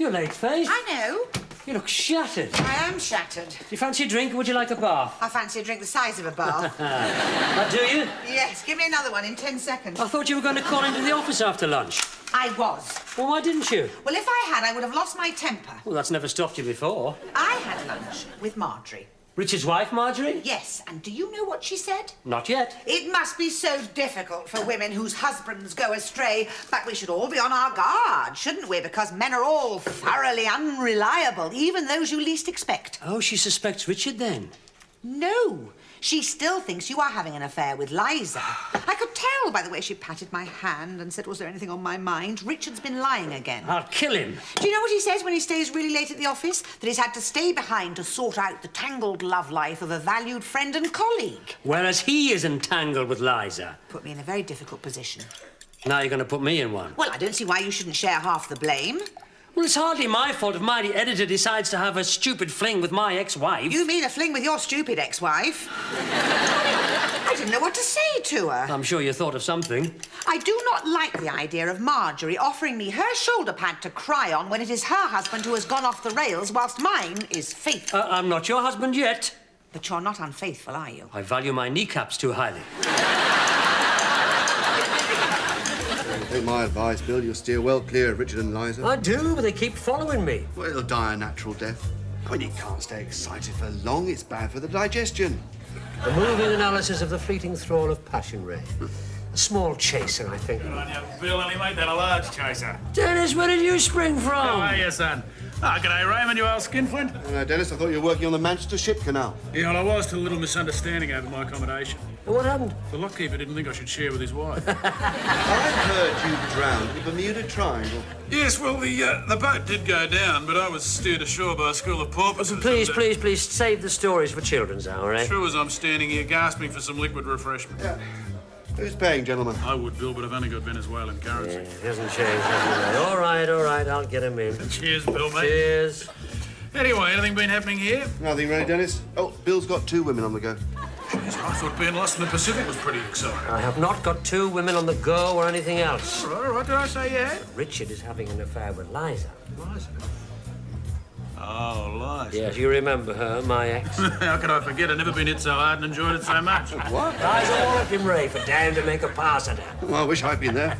you're late, Faith. I know. You look shattered. I am shattered. Do you fancy a drink or would you like a bath? I fancy a drink the size of a bath. Do you? Yes, give me another one in 10 seconds. I thought you were going to call into the office after lunch. I was. Well, why didn't you? Well, if I had, I would have lost my temper. Well, that's never stopped you before. I had lunch with Marjorie. Richard's wife, Marjorie? Yes, and do you know what she said? Not yet. It must be so difficult for women whose husbands go astray, but we should all be on our guard, shouldn't we? Because men are all thoroughly unreliable, even those you least expect. Oh, she suspects Richard, then? No. She still thinks you are having an affair with Liza. I could tell by the way she patted my hand and said, was there anything on my mind? Richard's been lying again. I'll kill him. Do you know what he says when he stays really late at the office? That he's had to stay behind to sort out the tangled love life of a valued friend and colleague. Whereas he is entangled with Liza. Put me in a very difficult position. Now you're going to put me in one. Well, I don't see why you shouldn't share half the blame. Well, it's hardly my fault if my editor decides to have a stupid fling with my ex-wife. You mean a fling with your stupid ex-wife? I didn't know what to say to her. I'm sure you thought of something. I do not like the idea of Marjorie offering me her shoulder pad to cry on when it is her husband who has gone off the rails, whilst mine is faithful. I'm not your husband yet. But you're not unfaithful, are you? I value my kneecaps too highly. Take my advice, Bill. You'll steer well clear of Richard and Liza. I do, but they keep following me. Well, it'll die a natural death. I mean, you can't stay excited for long. It's bad for the digestion. A moving analysis of the fleeting thrall of passion, Ray. A small chaser, I think. Good on you, Bill. Only made that a large chaser. Dennis, where did you spring from? How are you, son? G'day, Raymond, you old skinflint. Dennis, I thought you were working on the Manchester Ship Canal. Yeah, well, I was till a little misunderstanding over my accommodation. What happened? The lockkeeper didn't think I should share with his wife. I heard you drowned in the Bermuda Triangle. Yes, well, the boat did go down, but I was steered ashore by a school of porpoises. Please, save the stories for children's hour, eh? True as I'm standing here gasping for some liquid refreshment. Yeah. Who's paying, gentlemen? I would, Bill, but I've only got Venezuelan currency. Yeah, it hasn't changed, has it? All right, I'll get him in. Cheers, Bill, mate. Cheers. Anyway, anything been happening here? Nothing really, Dennis. Oh, Bill's got 2 women on the go. Jeez, I thought being lost in the Pacific was pretty exciting. I have not got 2 women on the go or anything else. All right, did I say you had? Richard is having an affair with Liza. Liza? Oh, Liza. Yes, you remember her, my ex. How could I forget? I've never been hit so hard and enjoyed it so much. What? Liza walloped him, Ray, for daring to make a pass at her. Well, I wish I'd been there.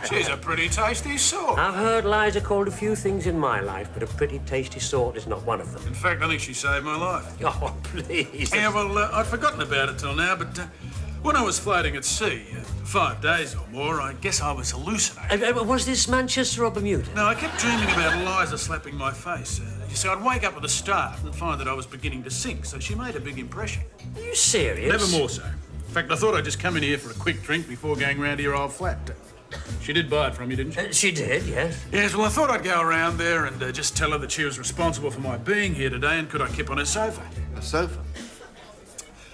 She's a pretty tasty sort. I've heard Liza called a few things in my life, but a pretty tasty sort is not one of them. In fact, I think she saved my life. Oh, please. Yeah, well, I'd forgotten about it till now, but when I was floating at sea, 5 days or more, I guess I was hallucinating. Was this Manchester or Bermuda? No, I kept dreaming about Liza slapping my face. You see, I'd wake up at the start and find that I was beginning to sink, so she made a big impression. Are you serious? Never more so. In fact, I thought I'd just come in here for a quick drink before going round to your old flat. She did buy it from you, didn't she? She did, yes. Yes, well, I thought I'd go around there and just tell her that she was responsible for my being here today and could I keep on her sofa. A sofa?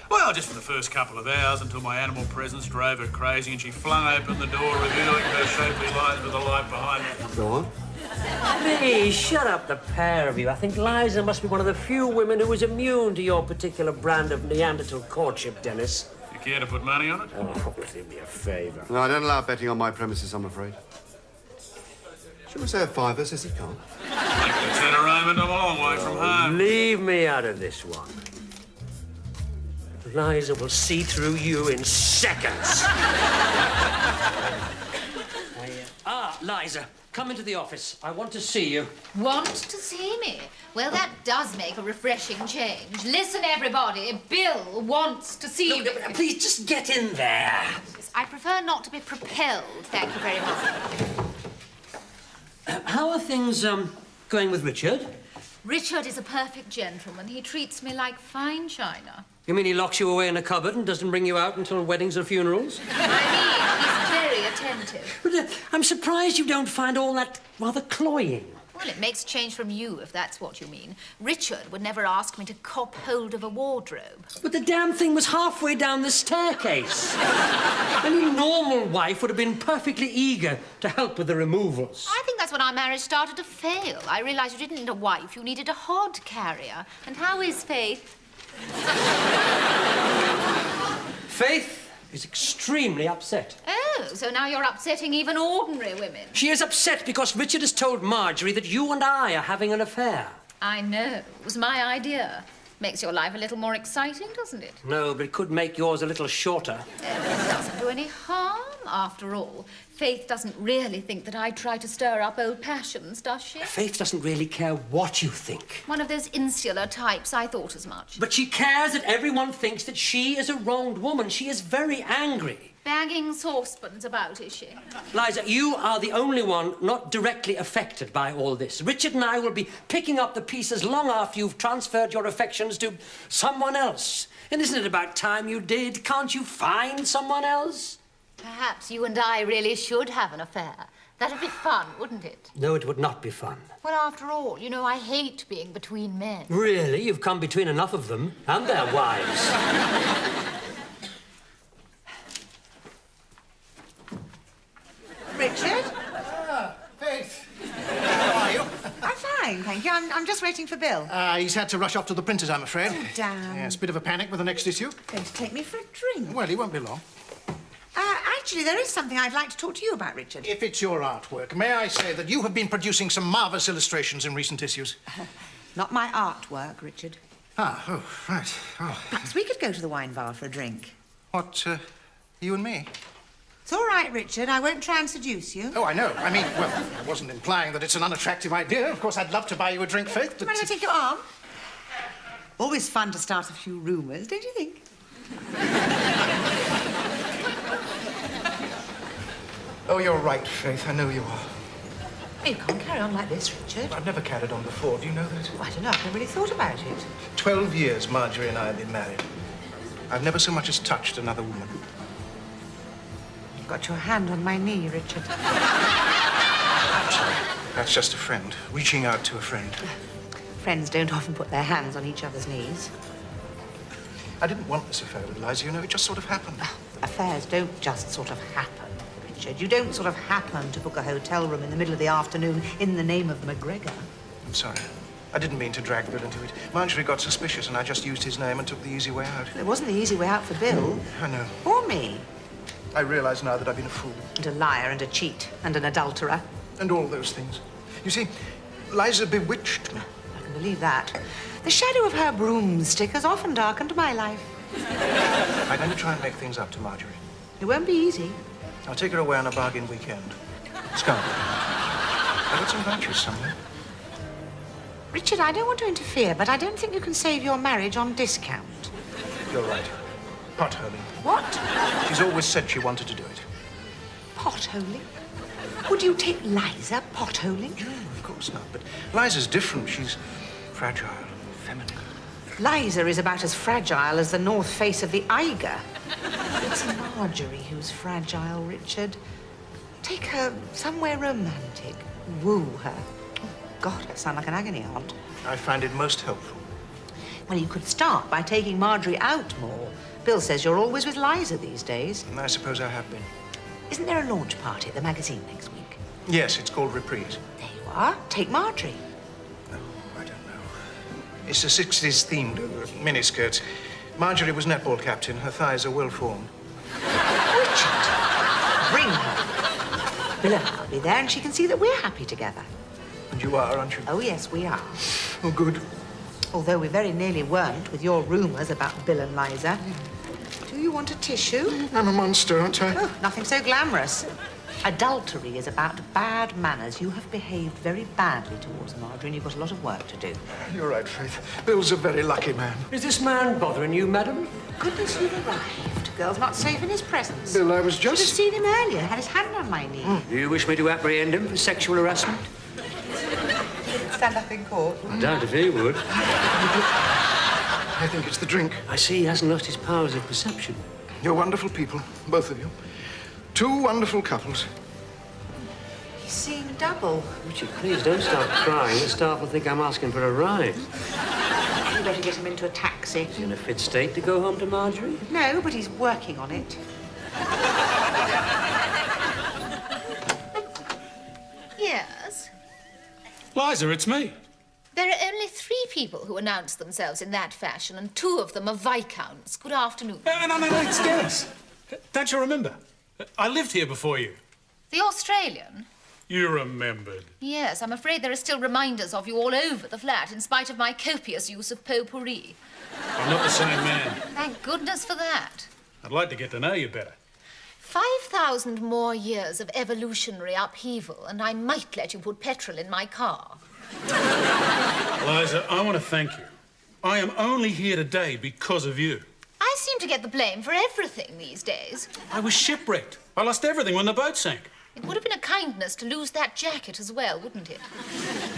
Well, just for the first couple of hours until my animal presence drove her crazy and she flung open the door, revealing her shapely lines with the light behind her. Go on. Please, shut up, the pair of you. I think Liza must be one of the few women who is immune to your particular brand of Neanderthal courtship, Dennis. You care to put money on it? Oh, do me a favour. No, I don't allow betting on my premises, I'm afraid. Shall we say a fiver? Says he can't. Lieutenant Raymond, I'm a long way from home. Leave me out of this one. Liza will see through you in seconds. Liza, come into the office. I want to see you. Want to see me? Well, that does make a refreshing change. Listen, everybody. Bill wants to see me. Please, just get in there. I prefer not to be propelled, thank you very much. How are things, going with Richard? Richard is a perfect gentleman. He treats me like fine china. You mean he locks you away in a cupboard and doesn't bring you out until weddings or funerals? I mean, he's very attentive. But I'm surprised you don't find all that rather cloying. Well, it makes change from you, if that's what you mean. Richard would never ask me to cop hold of a wardrobe. But the damn thing was halfway down the staircase. Any normal wife would have been perfectly eager to help with the removals. I think that's when our marriage started to fail. I realised you didn't need a wife, you needed a hod carrier. And how is Faith? Faith is extremely upset. Oh, Oh, so now you're upsetting even ordinary women. She is upset because Richard has told Marjorie that you and I are having an affair. I know. It was my idea. Makes your life a little more exciting, doesn't it? No, but it could make yours a little shorter. It doesn't do any harm, after all. Faith doesn't really think that I try to stir up old passions, does she? Faith doesn't really care what you think. One of those insular types, I thought as much. But she cares that everyone thinks that she is a wronged woman. She is very angry. Bagging saucepans about, is she? Liza, you are the only one not directly affected by all this. Richard and I will be picking up the pieces long after you've transferred your affections to someone else. And isn't it about time you did? Can't you find someone else? Perhaps you and I really should have an affair. That'd be fun, wouldn't it? No, it would not be fun. Well, after all, you know, I hate being between men. Really? You've come between enough of them and their wives. Richard? Faith. How are you? I'm fine, thank you. I'm just waiting for Bill. He's had to rush off to the printers, I'm afraid. Oh, damn. Yes, bit of a panic with the next issue. Going to take me for a drink. Well, he won't be long. Actually, there is something I'd like to talk to you about, Richard. If it's your artwork, may I say that you have been producing some marvellous illustrations in recent issues? Not my artwork, Richard. Oh, right. Oh. Perhaps we could go to the wine bar for a drink. What, you and me? It's all right, Richard. I won't try and seduce you. Oh, I know. I mean, well, I wasn't implying that it's an unattractive idea. Of course, I'd love to buy you a drink, Faith, Do but... you mind if I take your arm? Always fun to start a few rumours, don't you think? Oh, you're right, Faith. I know you are. You can't carry on like this, Richard. I've never carried on before. Do you know that? Oh, I don't know. I've never really thought about it. 12 years Marjorie and I have been married. I've never so much as touched another woman. You've got your hand on my knee, Richard. I'm sorry. That's just a friend. Reaching out to a friend. Friends don't often put their hands on each other's knees. I didn't want this affair with Liza, you know. It just sort of happened. Affairs don't just sort of happen, Richard. You don't sort of happen to book a hotel room in the middle of the afternoon in the name of McGregor. I'm sorry. I didn't mean to drag Bill into it. Marjorie got suspicious and I just used his name and took the easy way out. It wasn't the easy way out for Bill. I know. Or me. I realise now that I've been a fool. And a liar and a cheat and an adulterer. And all those things. You see, Liza bewitched me. I can believe that. The shadow of her broomstick has often darkened my life. I'm going to try and make things up to Marjorie. It won't be easy. I'll take her away on a bargain weekend. Scum. I've got some vouchers somewhere. Richard, I don't want to interfere, but I don't think you can save your marriage on discount. You're right. Potholing. What? She's always said she wanted to do it. Potholing? Would you take Liza potholing? No, of course not. But Liza's different. She's fragile, feminine. Liza is about as fragile as the north face of the Eiger. It's Marjorie who's fragile, Richard. Take her somewhere romantic. Woo her. Oh, God, I sound like an agony aunt. I find it most helpful. Well, you could start by taking Marjorie out more. Bill says you're always with Liza these days. And I suppose I have been. Isn't there a launch party at the magazine next week? Yes, it's called Reprise. There you are. Take Marjorie. Oh, I don't know. It's a 60s themed miniskirt. Marjorie was netball captain. Her thighs are well formed. Richard, bring her. Bill and I'll be there and she can see that we're happy together. And you are, aren't you? Oh, yes, we are. Oh, good. Although we very nearly weren't with your rumours about Bill and Liza. Do you want a tissue? I'm a monster, aren't I? Oh, nothing so glamorous. Adultery is about bad manners. You have behaved very badly towards Marjorie and you've got a lot of work to do. You're right, Faith. Bill's a very lucky man. Is this man bothering you, madam? Goodness, you've arrived. Girl's not safe in his presence. Bill, I was Should have just... seen him earlier. Had his hand on my knee. Do you wish me to apprehend him for sexual harassment? Stand up in court. I doubt if he would. I think it's the drink. I see he hasn't lost his powers of perception. You're wonderful people, both of you. Two wonderful couples. He's seeing double. Richard, please don't start crying. The staff will think I'm asking for a ride. You better get him into a taxi. Is he in a fit state to go home to Marjorie? No, but he's working on it. Yes. Liza, it's me. There are only 3 people who announce themselves in that fashion, and 2 of them are viscounts. Good afternoon. No, it's Dennis. Don't you remember? I lived here before you. The Australian? You remembered. Yes, I'm afraid there are still reminders of you all over the flat, in spite of my copious use of potpourri. I'm not the same man. Thank goodness for that. I'd like to get to know you better. 5,000 more years of evolutionary upheaval, and I might let you put petrol in my car. Liza, I want to thank you. I am only here today because of you. I seem to get the blame for everything these days. I was shipwrecked. I lost everything when the boat sank. It would have been a kindness to lose that jacket as well, wouldn't it?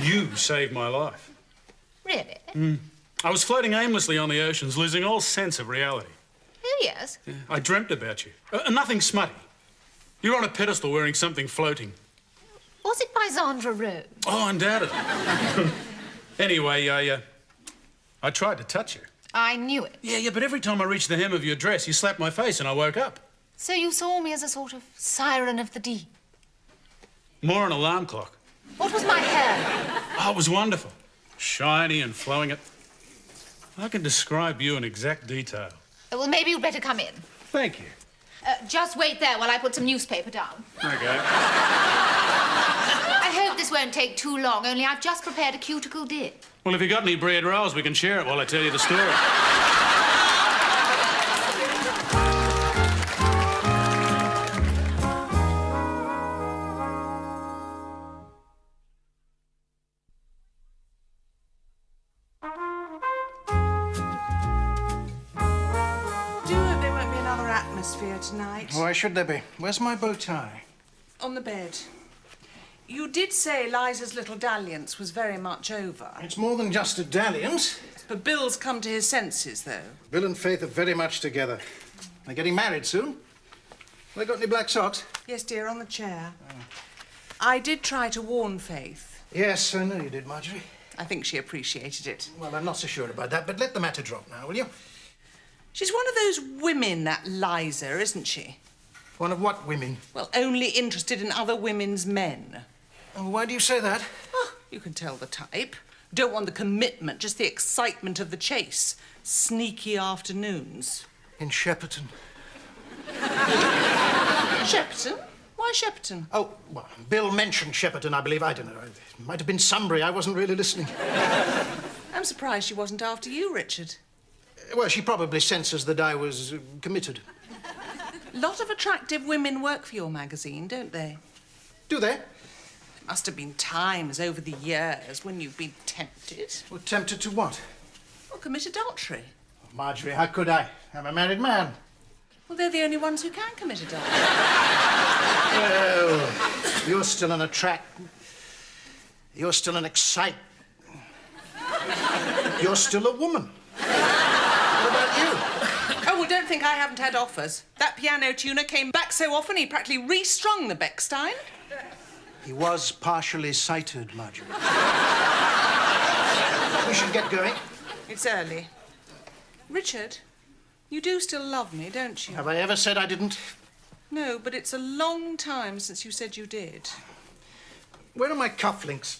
You saved my life. Really? I was floating aimlessly on the oceans, losing all sense of reality. Oh, yes. Yeah, I dreamt about you. Nothing smutty. You're on a pedestal wearing something floating. Was it by Zandra Rome? Oh, undoubtedly. Anyway, I tried to touch you. I knew it. Yeah, but every time I reached the hem of your dress, you slapped my face and I woke up. So you saw me as a sort of siren of the deep. More an alarm clock. What was my hair? Oh, it was wonderful. Shiny and flowing. I can describe you in exact detail. Well, maybe you'd better come in. Thank you. Just wait there while I put some newspaper down. Okay. I hope this won't take too long, only I've just prepared a cuticle dip. Well, if you got any bread rolls, we can share it while I tell you the story. Tonight. Why should there be? Where's my bow tie? On the bed. You did say Liza's little dalliance was very much over. It's more than just a dalliance. But Bill's come to his senses, though. Bill and Faith are very much together. They're getting married soon. They got any black socks? Yes, dear, on the chair. I did try to warn Faith. Yes, I know you did, Marjorie. I think she appreciated it. Well, I'm not so sure about that, but let the matter drop now, will you? She's one of those women, that Liza, isn't she? One of what women? Well, only interested in other women's men. Oh, why do you say that? Oh, you can tell the type. Don't want the commitment, just the excitement of the chase. Sneaky afternoons. In Shepperton. Shepperton? Why Shepperton? Oh, well, Bill mentioned Shepperton, I believe. I don't know. It might have been Sunbury. I wasn't really listening. I'm surprised she wasn't after you, Richard. Well, she probably senses that I was committed. A lot of attractive women work for your magazine, don't they? Do they? There must have been times over the years when you've been tempted. Well, tempted to what? Or commit adultery. Oh, Marjorie, how could I? I'm a married man. Well, they're the only ones who can commit adultery. Oh, you're still an You're still an excite. You're still a woman. What about you? Oh, well, don't think I haven't had offers. That piano tuner came back so often he practically restrung the Bechstein. He was partially sighted, Marjorie. We should get going. It's early. Richard, you do still love me, don't you? Have I ever said I didn't? No, but it's a long time since you said you did. Where are my cufflinks?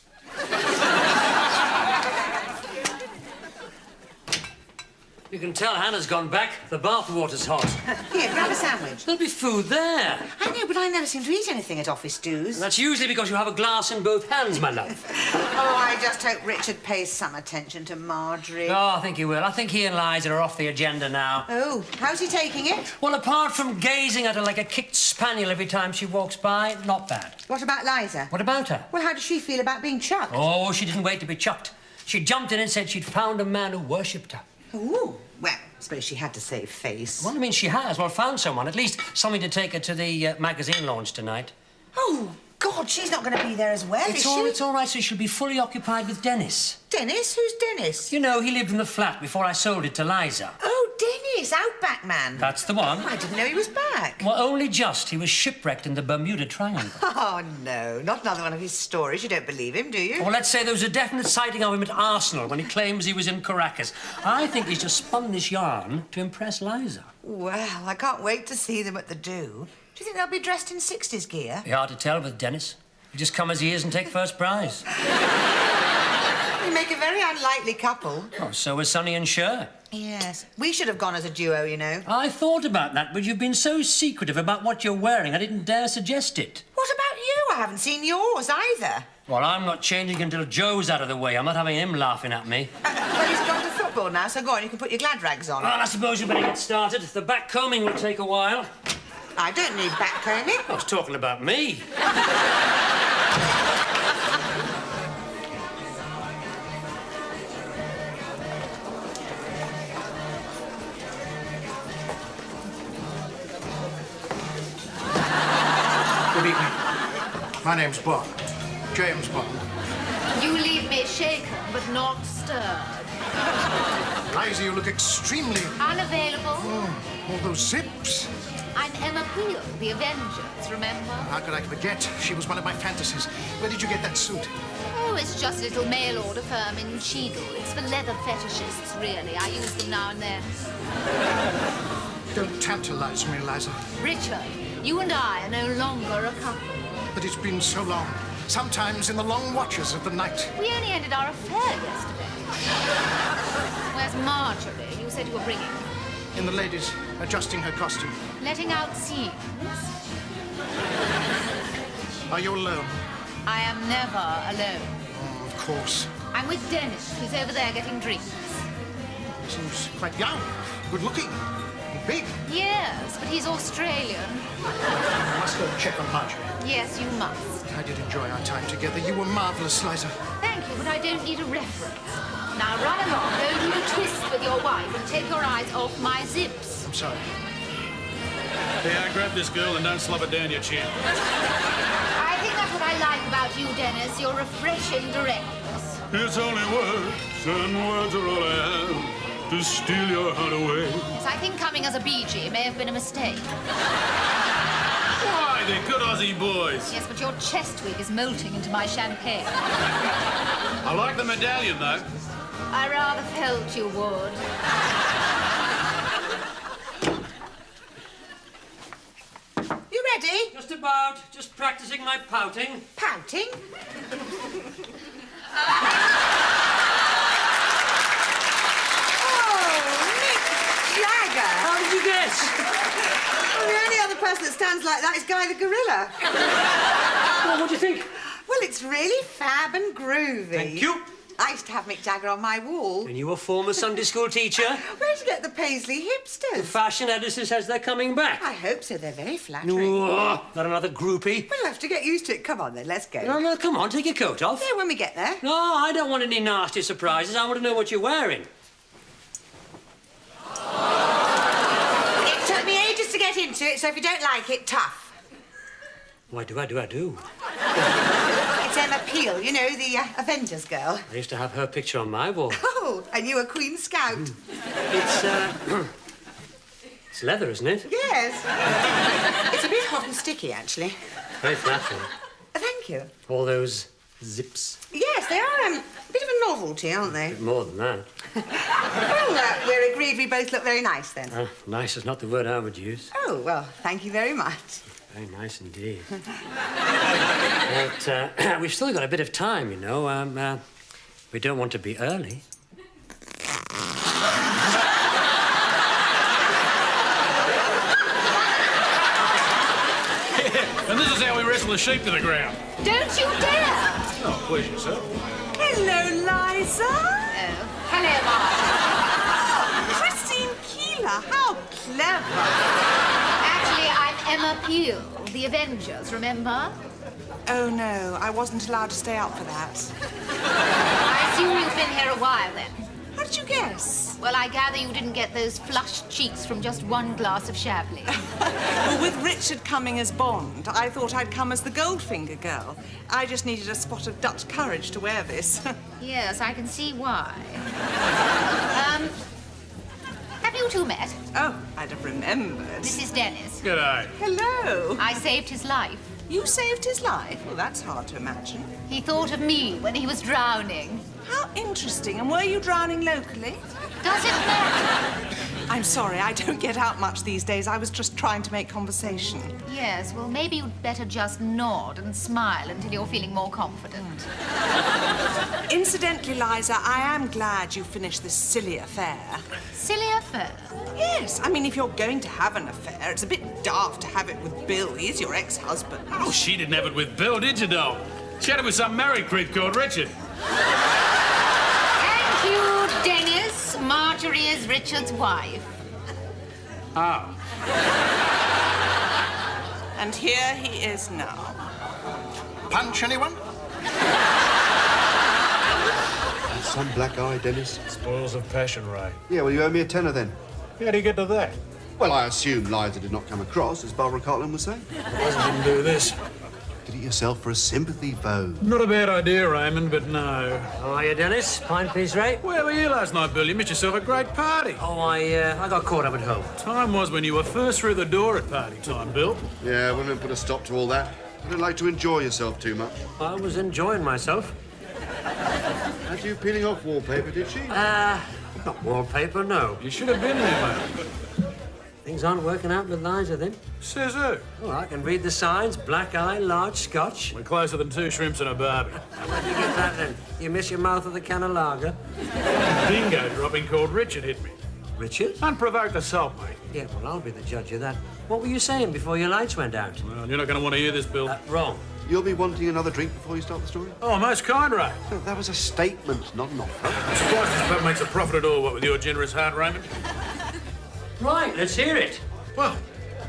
You can tell Hannah's gone back. The bath water's hot. Here, grab a sandwich. There'll be food there. I know, but I never seem to eat anything at office dues. That's usually because you have a glass in both hands, my love. Oh, I just hope Richard pays some attention to Marjorie. Oh, I think he will. I think he and Liza are off the agenda now. Oh, how's he taking it? Well, apart from gazing at her like a kicked spaniel every time she walks by, not bad. What about Liza? What about her? Well, how does she feel about being chucked? Oh, she didn't wait to be chucked. She jumped in and said she'd found a man who worshipped her. Ooh, well, I suppose she had to save face. Well, I mean, she has. Well, found someone. At least something to take her to the magazine launch tonight. Oh, God, she's not going to be there as well, is she? It's all right, so she'll be fully occupied with Dennis. Dennis? Who's Dennis? You know, he lived in the flat before I sold it to Liza. Oh, Dennis, Outback Man. That's the one. I didn't know he was back. Well, only just. He was shipwrecked in the Bermuda Triangle. Oh, no, not another one of his stories. You don't believe him, do you? Well, let's say there was a definite sighting of him at Arsenal when he claims he was in Caracas. I think he's just spun this yarn to impress Liza. Well, I can't wait to see them at the do. Do you think they'll be dressed in 60s gear? Be hard to tell with Dennis. He'll just come as he is and take first prize. You make a very unlikely couple. Oh, so was Sonny and Cher. Yes. We should have gone as a duo, you know. I thought about that, but you've been so secretive about what you're wearing, I didn't dare suggest it. What about you? I haven't seen yours either. Well, I'm not changing until Joe's out of the way. I'm not having him laughing at me. Well, he's gone to football now, so go on, you can put your glad rags on. Well, I suppose you better get started. The backcombing will take a while. I don't need backcombing. I was talking about me. Good evening. My name's Bond. James Bond. You leave me shaken, but not stirred. Liza, you look extremely... Unavailable. all those zips. I'm Emma Peel, the Avengers, remember? How could I forget? She was one of my fantasies. Where did you get that suit? Oh, it's just a little mail order firm in Cheadle. It's for leather fetishists, really. I use them now and then. Don't tantalize me, Liza. Richard, you and I are no longer a couple. But it's been so long. Sometimes in the long watches of the night. We only ended our affair yesterday. Where's Marjorie? You said you were bringing her. In the ladies, adjusting her costume. Letting out seams. Are you alone? I am never alone. Oh, of course. I'm with Dennis, who's over there getting drinks. Seems quite young, good-looking, and big. Yes, but he's Australian. I must go check on Marjorie. Yes, you must. I did enjoy our time together. You were marvelous, Liza. Thank you, but I don't need a reference. Now run along, go do a twist with your wife and take your eyes off my zips. I'm sorry. Hey, I grab this girl and don't slap it down your chin. I think that's what I like about you, Dennis, your refreshing directness. It's only words, and words are all I have to steal your heart away. Yes, I think coming as a BG may have been a mistake. Why, they're good Aussie boys. Yes, but your chest wig is molting into my champagne. I like the medallion, though. I rather felt you would. You ready? Just about. Just practicing my pouting. Pouting? How did you guess? Well, the only other person that stands like that is Guy the Gorilla. Well, what do you think? Well, it's really fab and groovy. Thank you. I used to have Mick Jagger on my wall. And you a former Sunday school teacher? Where'd you get the Paisley The hipsters? fashion editor says they're coming back. I hope so. They're very flattering. Oh, not another groupie. We'll have to get used to it. Come on, then. Let's go. No, come on, take your coat off. Yeah, when we get there. No, I don't want any nasty surprises. I want to know what you're wearing. It took me ages to get into it, so if you don't like it, tough. Why do I do? It's Emma Peel, you know, the Avengers girl. I used to have her picture on my wall. Oh, and you were Queen Scout. It's, it's leather, isn't it? Yes. It's a bit hot and sticky, actually. Very flattering. Thank you. All those zips. Yes, they are a bit of a novelty, aren't they? More than that. Well, we're agreed we both look very nice, then. Nice is not the word I would use. Oh, well, thank you very much. Very nice indeed. But we've still got a bit of time, you know. We don't want to be early. And this is how we wrestle a sheep to the ground. Don't you dare! Oh, please yourself. Hello, Liza. Oh, hello, Marjorie. Christine Keeler, how clever. Actually, I'm Emma Peel, the Avengers, remember? Oh, no, I wasn't allowed to stay out for that. I assume you've been here a while, then. How did you guess? Well, I gather you didn't get those flushed cheeks from just one glass of Chablis. Well, with Richard coming as Bond, I thought I'd come as the Goldfinger girl. I just needed a spot of Dutch courage to wear this. Yes, I can see why. Have you two met? Oh, I'd have remembered. This is Dennis. G'day. Hello. I saved his life. You saved his life? Well, that's hard to imagine. He thought of me when he was drowning. How interesting. And were you drowning locally? Does it matter? I'm sorry, I don't get out much these days. I was just trying to make conversation. Yes, well, maybe you'd better just nod and smile until you're feeling more confident. Incidentally, Liza, I am glad you finished this silly affair. Silly affair. Yes, I mean, if you're going to have an affair, it's a bit daft to have it with Bill. He's your ex-husband. Oh, she didn't have it with Bill, did you, doll? She had it with some married creep called Richard. Thank you, Dennis. Marjorie is Richard's wife. Oh. And here he is now. Punch, anyone? Some black eye, Dennis. Spoils of passion, Ray. Yeah, well, you owe me a tenner then. How do you get to that? Well, I assume Liza did not come across, as Barbara Cartland was saying. Liza didn't do this. Did it yourself for a sympathy vote. Not a bad idea, Raymond, but no. How are you, Dennis? Pint, please, Ray? Where were you last night, Bill? You missed yourself a great party. Oh, I got caught up at home. Time was when you were first through the door at party time, Bill. Yeah, women put a stop to all that. You don't like to enjoy yourself too much. I was enjoying myself. Had you peeling off wallpaper, did she? Not wallpaper, no. You should have been there, mate. Things aren't working out with Liza, then. Says who? Oh, I can read the signs. Black eye, large scotch. We're closer than 2 shrimps and a barbie. Where do you get that, then? You miss your mouth with a can of lager? Dingo dropping called Richard hit me. Richard? Unprovoked assault, mate. Yeah, well, I'll be the judge of that. What were you saying before your lights went out? Well, you're not going to want to hear this, Bill. Wrong. You'll be wanting another drink before you start the story? Oh, most kind, Ray. No, that was a statement, not an offer. I'm surprised this pub makes a profit at all, what with your generous heart, Raymond. Right, let's hear it. Well,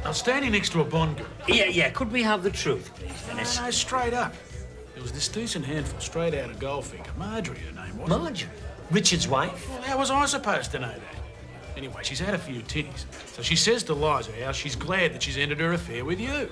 I was standing next to a Bond girl. Yeah. Could we have the truth, please, Dennis? No, straight up. There was this decent handful straight out of Goldfinger. Marjorie, her name was. Marjorie? Richard's wife? Well, how was I supposed to know that? Anyway, she's had a few tinnies. So she says to Liza how she's glad that she's ended her affair with you.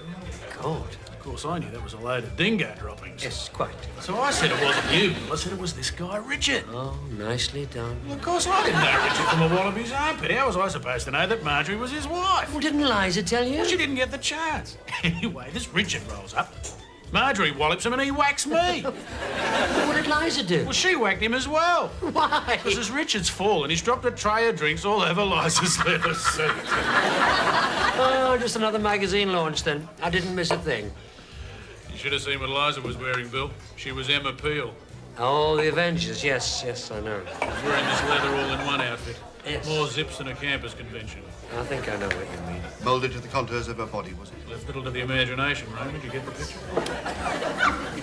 God. Of course, I knew that was a load of dingo droppings. Yes, quite. So I said it wasn't you, Bill. I said it was this guy, Richard. Oh, nicely done. Well, of course, I didn't know Richard from a wallaby's armpit. How was I supposed to know that Marjorie was his wife? Well, didn't Liza tell you? Well, she didn't get the chance. Anyway, this Richard rolls up. Marjorie wallops him and he whacks me. What did Liza do? Well, she whacked him as well. Why? Because as Richard's fallen, he's dropped a tray of drinks all over Liza's leather suit. Oh, just another magazine launch, then. I didn't miss a thing. You should have seen what Liza was wearing, Bill. She was Emma Peel. Oh, the Avengers. Yes, I know. She was wearing this leather all-in-one outfit. Yes. More zips than a campus convention. I think I know what you mean. Moulded to the contours of her body, was it? Left little to the imagination, Raymond. You get the picture?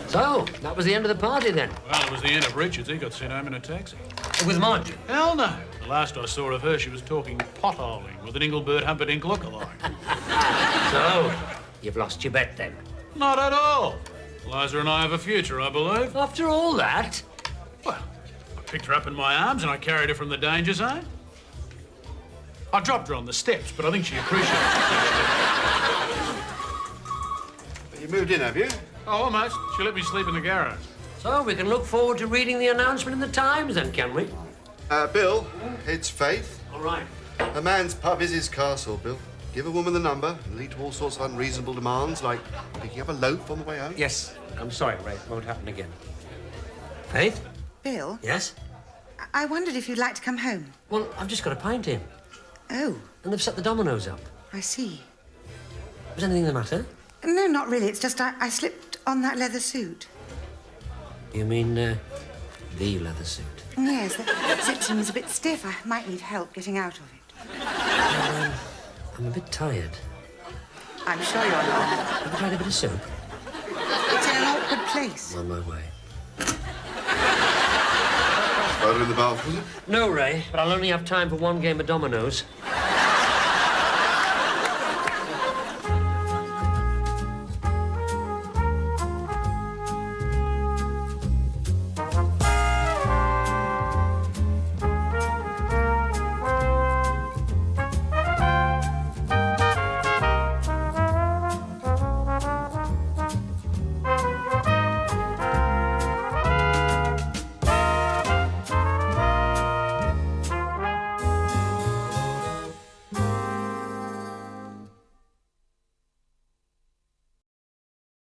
So, that was the end of the party, then? Well, it was the end of Richard's. He got sent home in a taxi. With Marjorie? Hell no. The last I saw of her, she was talking potholing with an Engelbert Humperdinck lookalike. So, you've lost your bet, then? Not at all. Liza and I have a future, I believe. After all that? Well, I picked her up in my arms and I carried her from the danger zone. I dropped her on the steps, but I think she appreciated it. You moved in, have you? Oh, almost. She let me sleep in the garage. So, we can look forward to reading the announcement in the Times, then, can we? Bill, it's Faith. All right. A man's pub is his castle, Bill. Give a woman the number, and lead to all sorts of unreasonable demands, like picking up a loaf on the way home. Yes. I'm sorry, Ray. It won't happen again. Faith? Bill, Yes? I wondered if you'd like to come home. Well, I've just got a pint in. Oh, And they've set the dominoes up. I see. Was anything the matter? No, not really. It's just I slipped on that leather suit. You mean, the leather suit? Yes, the zip seems a bit stiff. I might need help getting out of it. I'm a bit tired. I'm sure you're not. Have you tried a bit of soup? It's in an awkward place. On my way. Photo in the bath, was it? No, Ray, but I'll only have time for one game of dominoes.